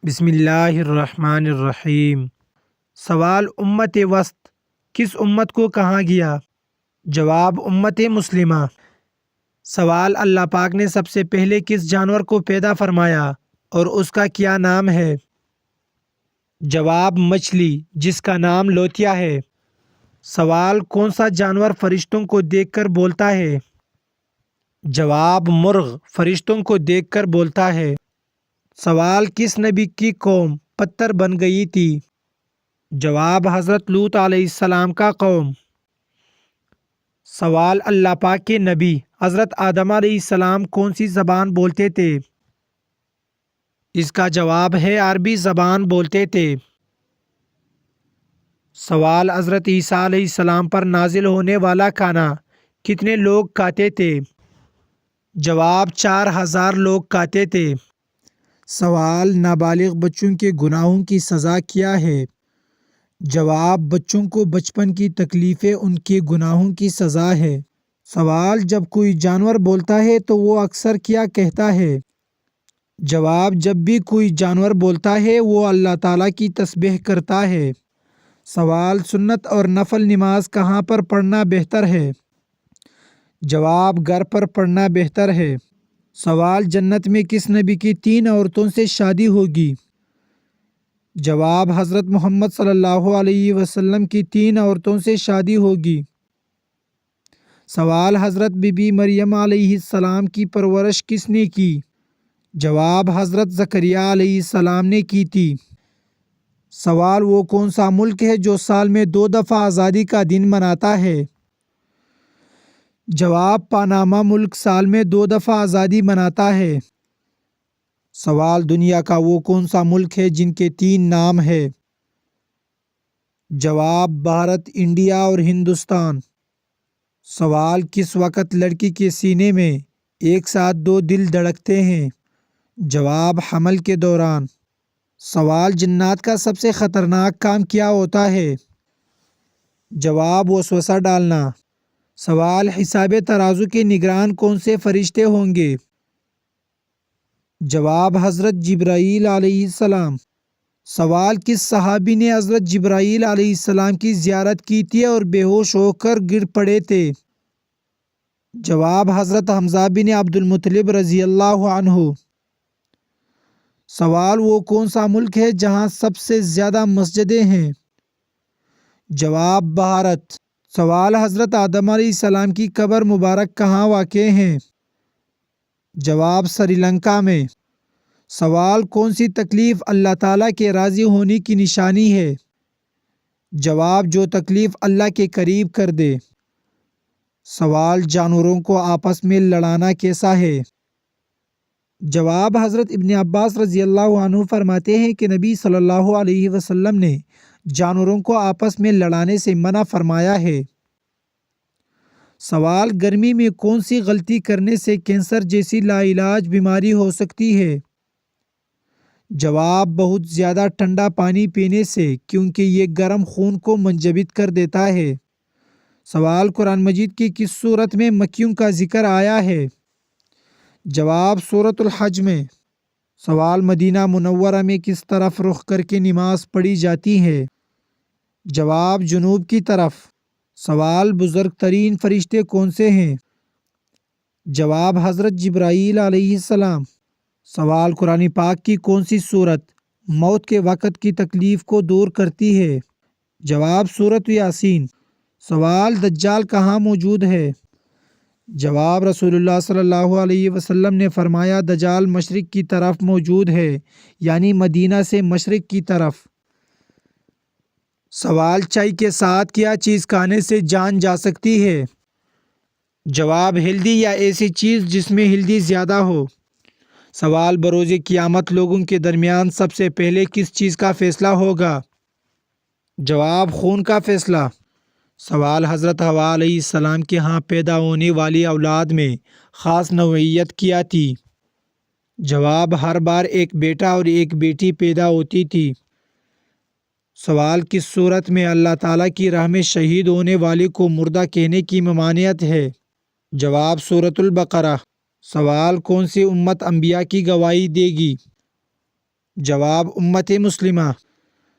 بسم اللہ الرحمن الرحیم۔ سوال امت وسط کس امت کو کہا گیا؟ جواب امت مسلمہ۔ سوال اللہ پاک نے سب سے پہلے کس جانور کو پیدا فرمایا اور اس کا کیا نام ہے؟ جواب مچھلی، جس کا نام لوتیا ہے۔ سوال کون سا جانور فرشتوں کو دیکھ کر بولتا ہے؟ جواب مرغ فرشتوں کو دیکھ کر بولتا ہے۔ سوال کس نبی کی قوم پتھر بن گئی تھی؟ جواب حضرت لوط علیہ السلام کا قوم۔ سوال اللہ پاک کے نبی حضرت آدم علیہ السلام کون سی زبان بولتے تھے؟ اس کا جواب ہے عربی زبان بولتے تھے۔ سوال حضرت عیسیٰ علیہ السلام پر نازل ہونے والا کھانا کتنے لوگ کھاتے تھے؟ جواب 4000 لوگ کھاتے تھے۔ سوال نابالغ بچوں کے گناہوں کی سزا کیا ہے؟ جواب بچوں کو بچپن کی تکلیفیں ان کے گناہوں کی سزا ہے۔ سوال جب کوئی جانور بولتا ہے تو وہ اکثر کیا کہتا ہے؟ جواب جب بھی کوئی جانور بولتا ہے وہ اللہ تعالیٰ کی تسبیح کرتا ہے۔ سوال سنت اور نفل نماز کہاں پر پڑھنا بہتر ہے؟ جواب گھر پر پڑھنا بہتر ہے۔ سوال جنت میں کس نبی کی 3 عورتوں سے شادی ہوگی؟ جواب حضرت محمد صلی اللہ علیہ وسلم کی 3 عورتوں سے شادی ہوگی۔ سوال حضرت بی بی مریم علیہ السلام کی پرورش کس نے کی؟ جواب حضرت زکریا علیہ السلام نے کی تھی۔ سوال وہ کون سا ملک ہے جو سال میں 2 دفعہ آزادی کا دن مناتا ہے؟ جواب پاناما ملک سال میں 2 دفعہ آزادی مناتا ہے۔ سوال دنیا کا وہ کون سا ملک ہے جن کے 3 نام ہے؟ جواب بھارت، انڈیا اور ہندوستان۔ سوال کس وقت لڑکی کے سینے میں ایک ساتھ 2 دل دھڑکتے ہیں؟ جواب حمل کے دوران۔ سوال جنات کا سب سے خطرناک کام کیا ہوتا ہے؟ جواب وسوسہ ڈالنا۔ سوال حساب ترازو کے نگران کون سے فرشتے ہوں گے؟ جواب حضرت جبرائیل علیہ السلام۔ سوال کس صحابی نے حضرت جبرائیل علیہ السلام کی زیارت کی تھی اور بے ہوش ہو کر گر پڑے تھے؟ جواب حضرت حمزہ بن عبد المطلب رضی اللہ عنہ۔ سوال وہ کون سا ملک ہے جہاں سب سے زیادہ مسجدیں ہیں؟ جواب بھارت۔ سوال حضرت آدم علیہ السلام کی قبر مبارک کہاں واقع ہے؟ جواب سری لنکا میں۔ سوال کون سی تکلیف اللہ تعالیٰ کے راضی ہونے کی نشانی ہے؟ جواب جو تکلیف اللہ کے قریب کر دے۔ سوال جانوروں کو آپس میں لڑانا کیسا ہے؟ جواب حضرت ابن عباس رضی اللہ عنہ فرماتے ہیں کہ نبی صلی اللہ علیہ وسلم نے جانوروں کو آپس میں لڑانے سے منع فرمایا ہے۔ سوال گرمی میں کون سی غلطی کرنے سے کینسر جیسی لاعلاج بیماری ہو سکتی ہے؟ جواب بہت زیادہ ٹھنڈا پانی پینے سے، کیونکہ یہ گرم خون کو منجمد کر دیتا ہے۔ سوال قرآن مجید کی کس سورت میں مکیوں کا ذکر آیا ہے؟ جواب سورۃ الحج میں۔ سوال مدینہ منورہ میں کس طرف رخ کر کے نماز پڑھی جاتی ہے؟ جواب جنوب کی طرف۔ سوال بزرگ ترین فرشتے کون سے ہیں؟ جواب حضرت جبرائیل علیہ السلام۔ سوال قرآن پاک کی کون سی سورت موت کے وقت کی تکلیف کو دور کرتی ہے؟ جواب سورۃ یاسین۔ سوال دجال کہاں موجود ہے؟ جواب رسول اللہ صلی اللہ علیہ وسلم نے فرمایا دجال مشرق کی طرف موجود ہے، یعنی مدینہ سے مشرق کی طرف۔ سوال چائے کے ساتھ کیا چیز کھانے سے جان جا سکتی ہے؟ جواب ہلدی یا ایسی چیز جس میں ہلدی زیادہ ہو۔ سوال بروز قیامت لوگوں کے درمیان سب سے پہلے کس چیز کا فیصلہ ہوگا؟ جواب خون کا فیصلہ۔ سوال حضرت حوا علیہ السلام کے ہاں پیدا ہونے والی اولاد میں خاص نوعیت کیا تھی؟ جواب ہر بار ایک بیٹا اور ایک بیٹی پیدا ہوتی تھی۔ سوال کس صورت میں اللہ تعالیٰ کی راہ میں شہید ہونے والے کو مردہ کہنے کی ممانعت ہے؟ جواب سورۃ البقرہ۔ سوال کون سی امت انبیاء کی گواہی دے گی؟ جواب امت مسلمہ۔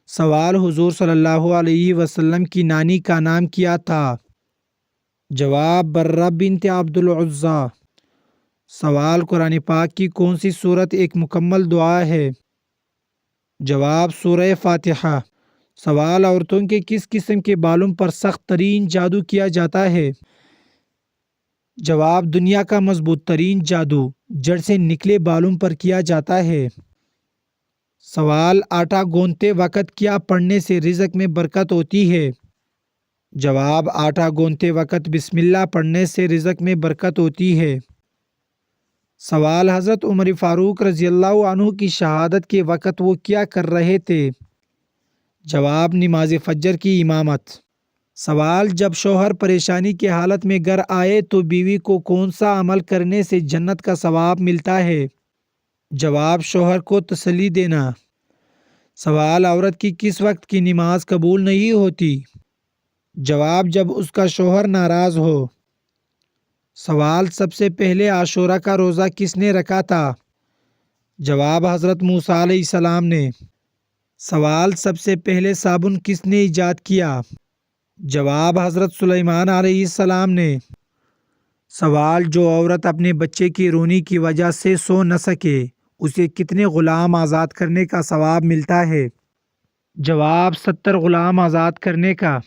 سوال حضور صلی اللہ علیہ وسلم کی نانی کا نام کیا تھا؟ جواب برہ بنت عبد العزیٰ۔ سوال قرآن پاک کی کون سی سورت ایک مکمل دعا ہے؟ جواب سورہ فاتحہ۔ سوال عورتوں کے کس قسم کے بالوں پر سخت ترین جادو کیا جاتا ہے؟ جواب دنیا کا مضبوط ترین جادو جڑ سے نکلے بالوں پر کیا جاتا ہے۔ سوال آٹا گوندتے وقت کیا پڑھنے سے رزق میں برکت ہوتی ہے؟ جواب آٹا گوندتے وقت بسم اللہ پڑھنے سے رزق میں برکت ہوتی ہے۔ سوال حضرت عمر فاروق رضی اللہ عنہ کی شہادت کے وقت وہ کیا کر رہے تھے؟ جواب نماز فجر کی امامت۔ سوال جب شوہر پریشانی کی حالت میں گھر آئے تو بیوی کو کون سا عمل کرنے سے جنت کا ثواب ملتا ہے؟ جواب شوہر کو تسلی دینا۔ سوال عورت کی کس وقت کی نماز قبول نہیں ہوتی؟ جواب جب اس کا شوہر ناراض ہو۔ سوال سب سے پہلے عاشورہ کا روزہ کس نے رکھا تھا؟ جواب حضرت موسیٰ علیہ السلام نے۔ سوال سب سے پہلے صابن کس نے ایجاد کیا؟ جواب حضرت سلیمان علیہ السلام نے۔ سوال جو عورت اپنے بچے کی رونی کی وجہ سے سو نہ سکے اسے کتنے غلام آزاد کرنے کا ثواب ملتا ہے؟ جواب 70 غلام آزاد کرنے کا۔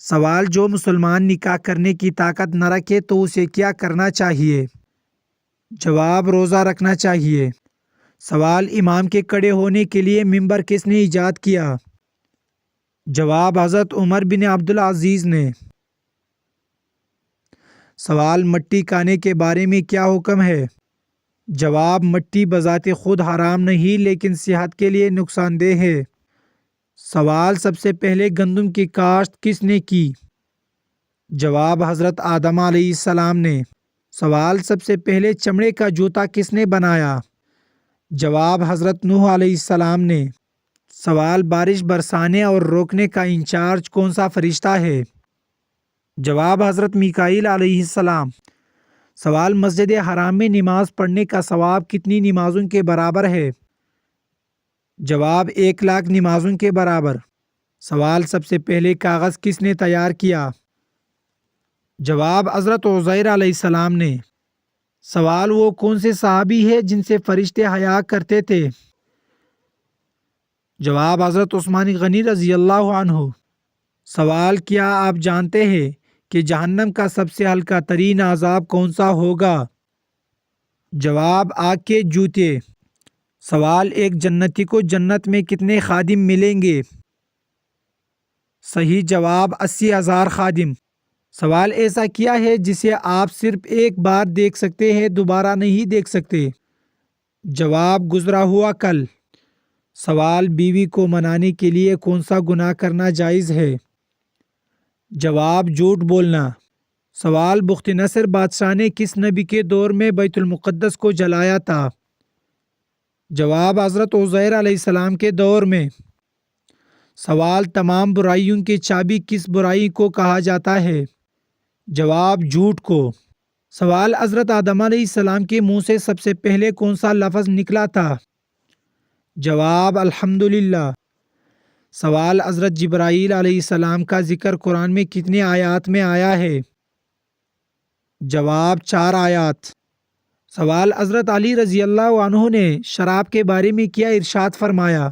سوال جو مسلمان نکاح کرنے کی طاقت نہ رکھے تو اسے کیا کرنا چاہیے؟ جواب روزہ رکھنا چاہیے۔ سوال امام کے کھڑے ہونے کے لیے ممبر کس نے ایجاد کیا؟ جواب حضرت عمر بن عبد العزیز نے۔ سوال مٹی کھانے کے بارے میں کیا حکم ہے؟ جواب مٹی بذات خود حرام نہیں لیکن صحت کے لیے نقصان دہ ہے۔ سوال سب سے پہلے گندم کی کاشت کس نے کی؟ جواب حضرت آدم علیہ السلام نے۔ سوال سب سے پہلے چمڑے کا جوتا کس نے بنایا؟ جواب حضرت نوح علیہ السلام نے۔ سوال بارش برسانے اور روکنے کا انچارج کون سا فرشتہ ہے؟ جواب حضرت میکائیل علیہ السلام۔ سوال مسجد حرام میں نماز پڑھنے کا ثواب کتنی نمازوں کے برابر ہے؟ جواب 1,00,000 نمازوں کے برابر۔ سوال سب سے پہلے کاغذ کس نے تیار کیا؟ جواب حضرت عزیر علیہ السلام نے۔ سوال وہ کون سے صحابی ہے جن سے فرشتے حیا کرتے تھے؟ جواب حضرت عثمان غنی رضی اللہ عنہ۔ سوال کیا آپ جانتے ہیں کہ جہنم کا سب سے ہلکا ترین عذاب کون سا ہوگا؟ جواب آگ کے جوتے۔ سوال ایک جنتی کو جنت میں کتنے خادم ملیں گے؟ صحیح جواب 80,000 خادم۔ سوال ایسا کیا ہے جسے آپ صرف ایک بار دیکھ سکتے ہیں دوبارہ نہیں دیکھ سکتے؟ جواب گزرا ہوا کل۔ سوال بیوی کو منانے کے لیے کون سا گناہ کرنا جائز ہے؟ جواب جھوٹ بولنا۔ سوال بخت نصر بادشاہ نے کس نبی کے دور میں بیت المقدس کو جلایا تھا؟ جواب حضرت عزیر علیہ السلام کے دور میں۔ سوال تمام برائیوں کی چابی کس برائی کو کہا جاتا ہے؟ جواب جھوٹ کو۔ سوال حضرت آدم علیہ السلام کے منہ سے سب سے پہلے کون سا لفظ نکلا تھا؟ جواب الحمدللہ۔ سوال حضرت جبرائیل علیہ السلام کا ذکر قرآن میں کتنے آیات میں آیا ہے؟ جواب 4 آیات۔ سوال حضرت علی رضی اللہ عنہ نے شراب کے بارے میں کیا ارشاد فرمایا؟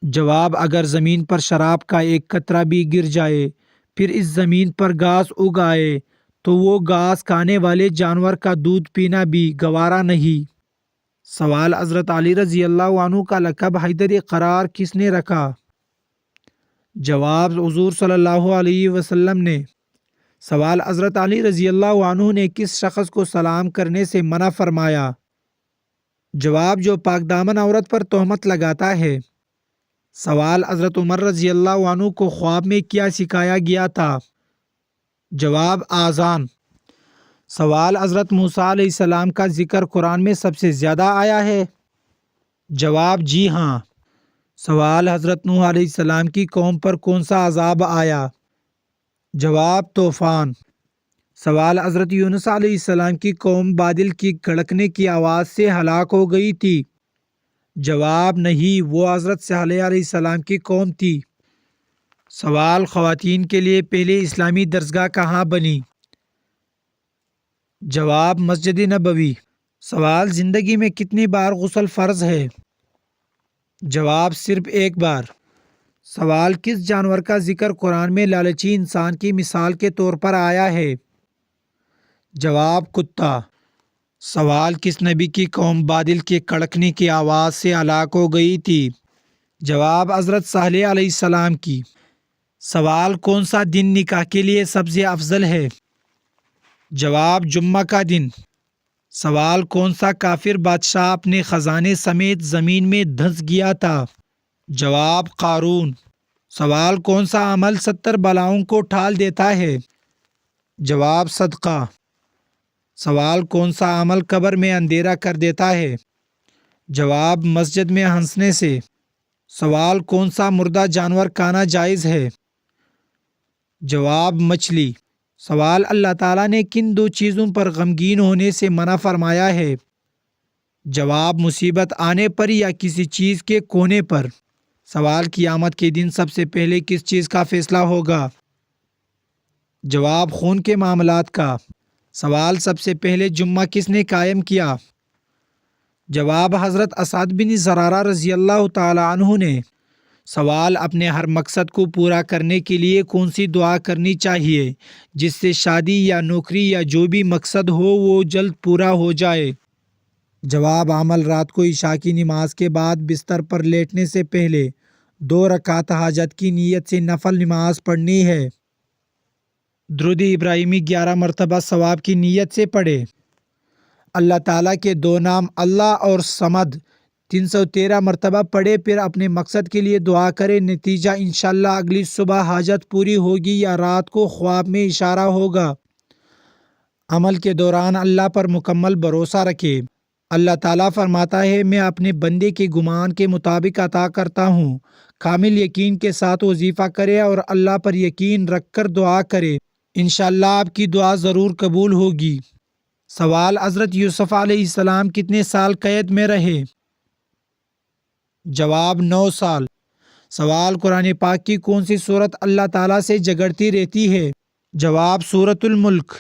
جواب اگر زمین پر شراب کا ایک قطرہ بھی گر جائے پھر اس زمین پر گھاس اگ آئے تو وہ گھاس کھانے والے جانور کا دودھ پینا بھی گوارا نہیں۔ سوال حضرت علی رضی اللہ عنہ کا لقب حیدر قرار کس نے رکھا؟ جواب حضور صلی اللہ علیہ وسلم نے۔ سوال حضرت علی رضی اللہ عنہ نے کس شخص کو سلام کرنے سے منع فرمایا؟ جواب جو پاک دامن عورت پر تہمت لگاتا ہے۔ سوال حضرت عمر رضی اللہ عنہ کو خواب میں کیا سکھایا گیا تھا؟ جواب آذان۔ سوال حضرت موسیٰ علیہ السلام کا ذکر قرآن میں سب سے زیادہ آیا ہے؟ جواب جی ہاں۔ سوال حضرت نوح علیہ السلام کی قوم پر کون سا عذاب آیا؟ جواب طوفان۔ سوال حضرت یونس علیہ السلام کی قوم بادل کی کڑکنے کی آواز سے ہلاک ہو گئی تھی جواب نہیں، وہ حضرت صالح علیہ السلام کی قوم تھی۔ سوال خواتین کے لیے پہلے اسلامی درسگاہ کہاں بنی؟ جواب مسجد نبوی۔ سوال زندگی میں کتنی بار غسل فرض ہے؟ جواب صرف ایک بار۔ سوال کس جانور کا ذکر قرآن میں لالچی انسان کی مثال کے طور پر آیا ہے؟ جواب کتا۔ سوال کس نبی کی قوم بادل کے کڑکنے کی آواز سے ہلاک ہو گئی تھی؟ جواب حضرت صالح علیہ السلام کی۔ سوال کون سا دن نکاح کے لیے سب سے افضل ہے؟ جواب جمعہ کا دن۔ سوال کون سا کافر بادشاہ اپنے خزانے سمیت زمین میں دھنس گیا تھا؟ جواب قارون۔ سوال کون سا عمل 70 بلاؤں کو ٹال دیتا ہے؟ جواب صدقہ۔ سوال کون سا عمل قبر میں اندھیرا کر دیتا ہے؟ جواب مسجد میں ہنسنے سے۔ سوال کون سا مردہ جانور کھانا جائز ہے؟ جواب مچھلی۔ سوال اللہ تعالیٰ نے کن 2 چیزوں پر غمگین ہونے سے منع فرمایا ہے؟ جواب مصیبت آنے پر یا کسی چیز کے کھونے پر۔ سوال قیامت کے دن سب سے پہلے کس چیز کا فیصلہ ہوگا؟ جواب خون کے معاملات کا۔ سوال سب سے پہلے جمعہ کس نے قائم کیا؟ جواب حضرت اسعد بن زرارہ رضی اللہ تعالی عنہ نے۔ سوال اپنے ہر مقصد کو پورا کرنے کے لیے کون سی دعا کرنی چاہیے جس سے شادی یا نوکری یا جو بھی مقصد ہو وہ جلد پورا ہو جائے؟ جواب عمل رات کو عشاء کی نماز کے بعد بستر پر لیٹنے سے پہلے 2 رکعت حاجت کی نیت سے نفل نماز پڑھنی ہے۔ درود ابراہیمی 11 مرتبہ ثواب کی نیت سے پڑھے۔ اللہ تعالیٰ کے 2 نام اللہ اور صمد 313 مرتبہ پڑھے، پھر اپنے مقصد کے لیے دعا کرے۔ نتیجہ انشاءاللہ اگلی صبح حاجت پوری ہوگی یا رات کو خواب میں اشارہ ہوگا۔ عمل کے دوران اللہ پر مکمل بھروسہ رکھے۔ اللہ تعالیٰ فرماتا ہے میں اپنے بندے کے گمان کے مطابق عطا کرتا ہوں۔ کامل یقین کے ساتھ وظیفہ کرے اور اللہ پر یقین رکھ کر دعا کرے، انشاءاللہ آپ کی دعا ضرور قبول ہوگی۔ سوال حضرت یوسف علیہ السلام کتنے سال قید میں رہے؟ جواب 9 سال۔ سوال قرآن پاک کی کون سی صورت اللہ تعالیٰ سے جھگڑتی رہتی ہے؟ جواب سورۃ الملک۔